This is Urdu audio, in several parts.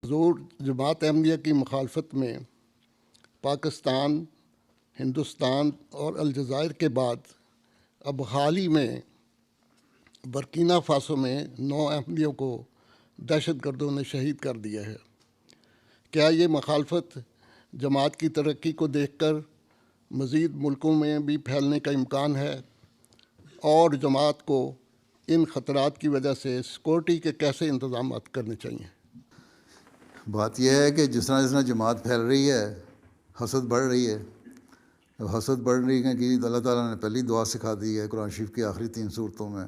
حضور جماعت احمدیہ کی مخالفت میں پاکستان، ہندوستان اور الجزائر کے بعد اب حال ہی میں برکینا فاسو میں 9 احمدیوں کو دہشت گردوں نے شہید کر دیا ہے۔ کیا یہ مخالفت جماعت کی ترقی کو دیکھ کر مزید ملکوں میں بھی پھیلنے کا امکان ہے؟ اور جماعت کو ان خطرات کی وجہ سے سیکورٹی کے کیسے انتظامات کرنے چاہیے؟ بات یہ ہے کہ جس طرح جماعت پھیل رہی ہے، حسد بڑھ رہی ہے۔ حسد بڑھ رہی ہے کہ اللہ تعالیٰ نے پہلی دعا سکھا دی ہے قرآن شریف کی آخری 3 صورتوں میں،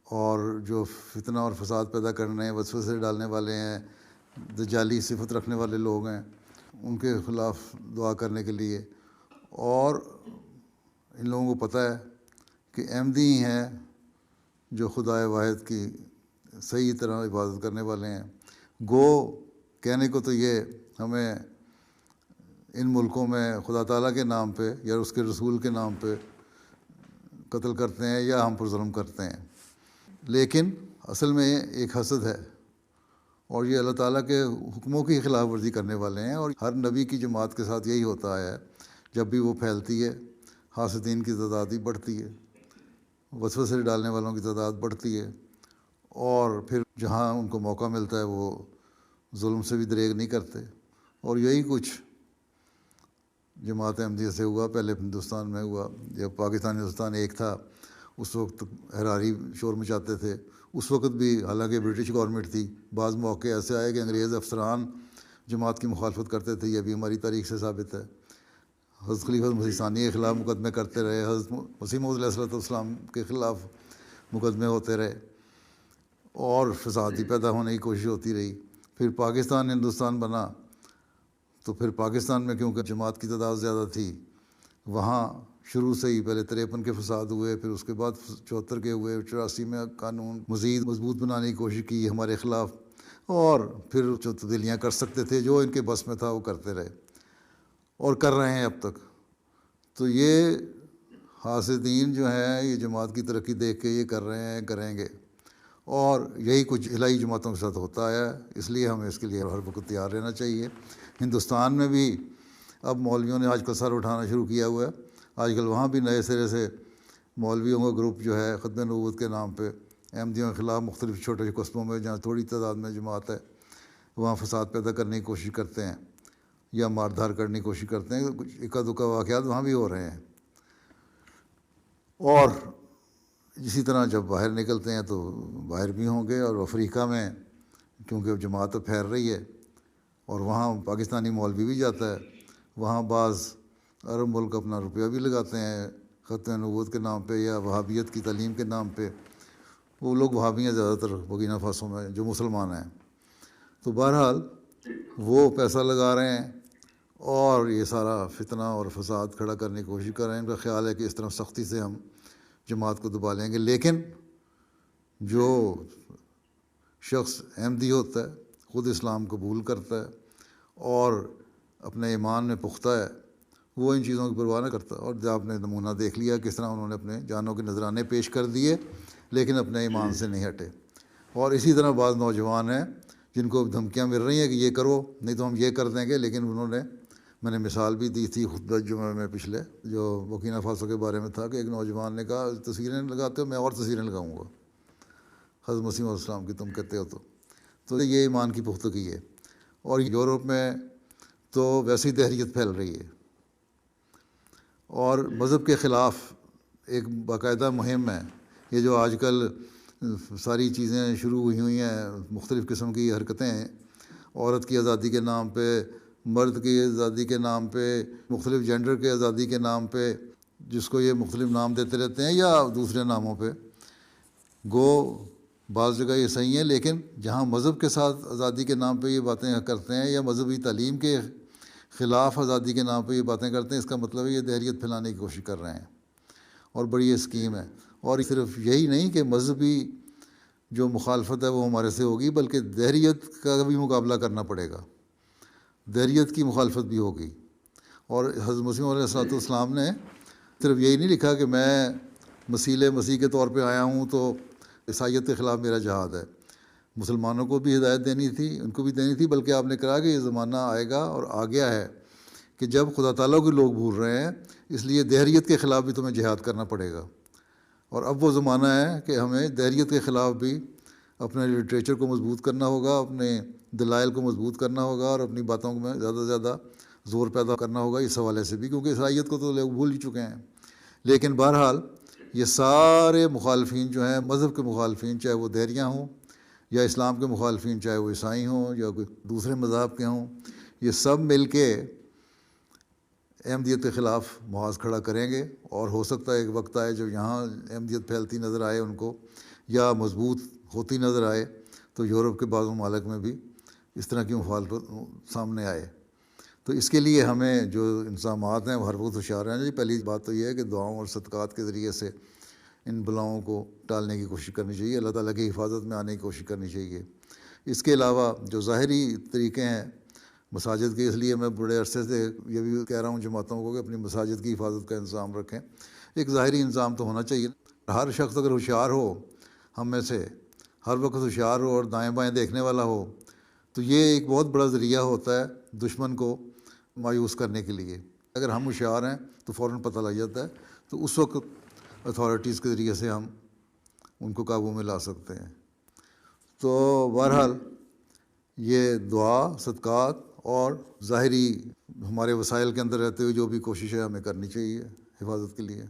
اور جو فتنہ اور فساد پیدا کرنے، وسوسے ڈالنے والے ہیں، دجالی صفت رکھنے والے لوگ ہیں، ان کے خلاف دعا کرنے کے لیے۔ اور ان لوگوں کو پتہ ہے کہ احمدی ہی ہیں جو خدائے واحد کی صحیح طرح عبادت کرنے والے ہیں۔ گو کہنے کو تو یہ ہمیں ان ملکوں میں خدا تعالیٰ کے نام پہ یا اس کے رسول کے نام پہ قتل کرتے ہیں یا ہم پر ظلم کرتے ہیں، لیکن اصل میں ایک حسد ہے، اور یہ اللہ تعالیٰ کے حکموں کی خلاف ورزی کرنے والے ہیں۔ اور ہر نبی کی جماعت کے ساتھ یہی ہوتا ہے، جب بھی وہ پھیلتی ہے حاسدین کی تعداد ہی بڑھتی ہے، وسوسے ڈالنے والوں کی تعداد بڑھتی ہے، اور پھر جہاں ان کو موقع ملتا ہے وہ ظلم سے بھی دریغ نہیں کرتے۔ اور یہی کچھ جماعت احمدیہ سے ہوا، پہلے ہندوستان میں ہوا، جب پاکستان ہندوستان ایک تھا اس وقت حراری شور مچاتے تھے۔ اس وقت بھی حالانکہ برٹش گورنمنٹ تھی، بعض موقع ایسے آئے کہ انگریز افسران جماعت کی مخالفت کرتے تھے، یہ بھی ہماری تاریخ سے ثابت ہے۔ حضرت خلیفہ مسیح ثانی کے خلاف مقدمے کرتے رہے، حضرت مسیح موعود علیہ السلام کے خلاف مقدمے ہوتے رہے، اور فسادی پیدا ہونے کی کوشش ہوتی رہی۔ پھر پاکستان ہندوستان بنا تو پھر پاکستان میں کیونکہ جماعت کی تعداد زیادہ تھی، وہاں شروع سے ہی پہلے 53 کے فساد ہوئے، پھر اس کے بعد 74 کے ہوئے، 84 میں قانون مزید مضبوط بنانے کی کوشش کی ہمارے خلاف، اور پھر جو تبدیلیاں کر سکتے تھے جو ان کے بس میں تھا وہ کرتے رہے اور کر رہے ہیں اب تک۔ تو یہ حاسدین جو ہیں یہ جماعت کی ترقی دیکھ کے یہ کر رہے ہیں، کریں گے، اور یہی کچھ الہی جماعتوں کے ساتھ ہوتا ہے، اس لیے ہمیں اس کے لیے ہر وقت تیار رہنا چاہیے۔ ہندوستان میں بھی اب مولویوں نے آج کل سر اٹھانا شروع کیا ہوا ہے، آج کل وہاں بھی نئے سرے سے مولویوں کا گروپ جو ہے ختم نبوت کے نام پہ احمدیوں کے خلاف مختلف چھوٹے قصبوں میں جہاں تھوڑی تعداد میں جماعت ہے وہاں فساد پیدا کرنے کی کوشش کرتے ہیں یا مار دھار کرنے کی کوشش کرتے ہیں۔ کچھ اکا دکا واقعات وہاں بھی ہو رہے ہیں، اور اسی طرح جب باہر نکلتے ہیں تو باہر بھی ہوں گے۔ اور افریقہ میں کیونکہ اب جماعت پھیل رہی ہے اور وہاں پاکستانی مولوی بھی جاتا ہے، وہاں بعض عرب ملک اپنا روپیہ بھی لگاتے ہیں ختم نبوت کے نام پہ یا وہابیت کی تعلیم کے نام پہ۔ وہ لوگ وہابی ہیں زیادہ تر برکینا فاسو میں جو مسلمان ہیں، تو بہرحال وہ پیسہ لگا رہے ہیں اور یہ سارا فتنہ اور فساد کھڑا کرنے کی کوشش کر رہے ہیں۔ ان کا خیال ہے کہ اس طرح سختی سے ہم جماعت کو دبا لیں گے، لیکن جو شخص احمدی ہوتا ہے، خود اسلام قبول کرتا ہے اور اپنے ایمان میں پختہ ہے، وہ ان چیزوں کی پرواہ نہ کرتا۔ اور جب آپ نے نمونہ دیکھ لیا کس طرح انہوں نے اپنے جانوں کے نذرانے پیش کر دیے لیکن اپنے ایمان سے نہیں ہٹے۔ اور اسی طرح بعض نوجوان ہیں جن کو دھمکیاں مل رہی ہیں کہ یہ کرو نہیں تو ہم یہ کر دیں گے، لیکن انہوں نے، میں نے مثال بھی دی تھی خطبہ جمعہ میں پچھلے، جو برکینا فاسو کے بارے میں تھا، کہ ایک نوجوان نے کہا تصویریں لگاتے ہو، میں اور تصویریں لگاؤں گا حضرت مسیح علیہ السلام کی، تم کہتے ہو تو یہ ایمان کی پختگی ہے۔ اور یورپ میں تو ویسی دہریت پھیل رہی ہے، اور مذہب کے خلاف ایک باقاعدہ مہم ہے۔ یہ جو آج کل ساری چیزیں شروع ہوئی ہیں، مختلف قسم کی حرکتیں ہیں، عورت کی آزادی کے نام پہ، مرد کی آزادی کے نام پہ، مختلف جینڈر کے آزادی کے نام پہ، جس کو یہ مختلف نام دیتے رہتے ہیں یا دوسرے ناموں پہ، گو بعض جگہ یہ صحیح ہے، لیکن جہاں مذہب کے ساتھ آزادی کے نام پہ یہ باتیں کرتے ہیں یا مذہبی تعلیم کے خلاف آزادی کے نام پہ یہ باتیں کرتے ہیں، اس کا مطلب ہے یہ دہریت پھیلانے کی کوشش کر رہے ہیں، اور بڑی یہ اسکیم ہے۔ اور صرف یہی نہیں کہ مذہبی جو مخالفت ہے وہ ہمارے سے ہوگی، بلکہ دہریت کا بھی مقابلہ کرنا پڑے گا، دہریت کی مخالفت بھی ہوگی۔ اور حضرت مسیح علیہ السلام نے صرف یہی نہیں لکھا کہ میں مسیح کے طور پہ آیا ہوں تو عیسائیت کے خلاف میرا جہاد ہے، مسلمانوں کو بھی ہدایت دینی تھی، ان کو بھی دینی تھی، بلکہ آپ نے کہا کہ یہ زمانہ آئے گا اور آ گیا ہے کہ جب خدا تعالیٰ کے لوگ بھول رہے ہیں، اس لیے دہریت کے خلاف بھی تمہیں جہاد کرنا پڑے گا۔ اور اب وہ زمانہ ہے کہ ہمیں دہریت کے خلاف بھی اپنے لٹریچر کو مضبوط کرنا ہوگا، اپنے دلائل کو مضبوط کرنا ہوگا، اور اپنی باتوں میں زیادہ سے زیادہ زور پیدا کرنا ہوگا اس حوالے سے بھی، کیونکہ عیسائیت کو تو لوگ بھول ہی چکے ہیں۔ لیکن بہرحال یہ سارے مخالفین جو ہیں، مذہب کے مخالفین، چاہے وہ دہریاں ہوں یا اسلام کے مخالفین، چاہے وہ عیسائی ہوں یا کوئی دوسرے مذہب کے ہوں، یہ سب مل کے احمدیت کے خلاف محاذ کھڑا کریں گے۔ اور ہو سکتا ہے ایک وقت آئے جب یہاں احمدیت پھیلتی نظر آئے ان کو، یا مضبوط ہوتی نظر آئے، تو یورپ کے بعض ممالک میں بھی اس طرح کی مخالفت سامنے آئے۔ تو اس کے لیے ہمیں جو انتظامات ہیں وہ ہر وقت ہوشیار رہنا چاہیے۔ پہلی بات تو یہ ہے کہ دعاؤں اور صدقات کے ذریعے سے ان بلاؤں کو ٹالنے کی کوشش کرنی چاہیے، اللہ تعالیٰ کی حفاظت میں آنے کی کوشش کرنی چاہیے۔ اس کے علاوہ جو ظاہری طریقے ہیں مساجد کے، اس لیے میں بڑے عرصے سے یہ بھی کہہ رہا ہوں جماعتوں کو کہ اپنی مساجد کی حفاظت کا انتظام رکھیں۔ ایک ظاہری انتظام تو ہونا چاہیے۔ ہر شخص اگر ہوشیار ہو، ہم میں سے ہر وقت ہوشیار ہو اور دائیں بائیں دیکھنے والا ہو، تو یہ ایک بہت بڑا ذریعہ ہوتا ہے دشمن کو مایوس کرنے کے لیے۔ اگر ہم ہوشیار ہیں تو فوراً پتہ لگ جاتا ہے، تو اس وقت اتھارٹیز کے ذریعے سے ہم ان کو قابو میں لا سکتے ہیں۔ تو بہرحال یہ دعا، صدقات اور ظاہری ہمارے وسائل کے اندر رہتے ہوئے جو بھی کوشش ہے ہمیں کرنی چاہیے حفاظت کے لیے۔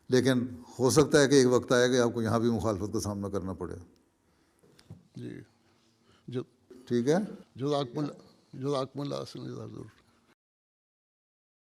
لیکن ہو سکتا ہے کہ ایک وقت آئے کہ آپ کو یہاں بھی مخالفت کا سامنا کرنا پڑے۔ جی ٹھیک ہے، جزاکم اللہ حسن، ضرور۔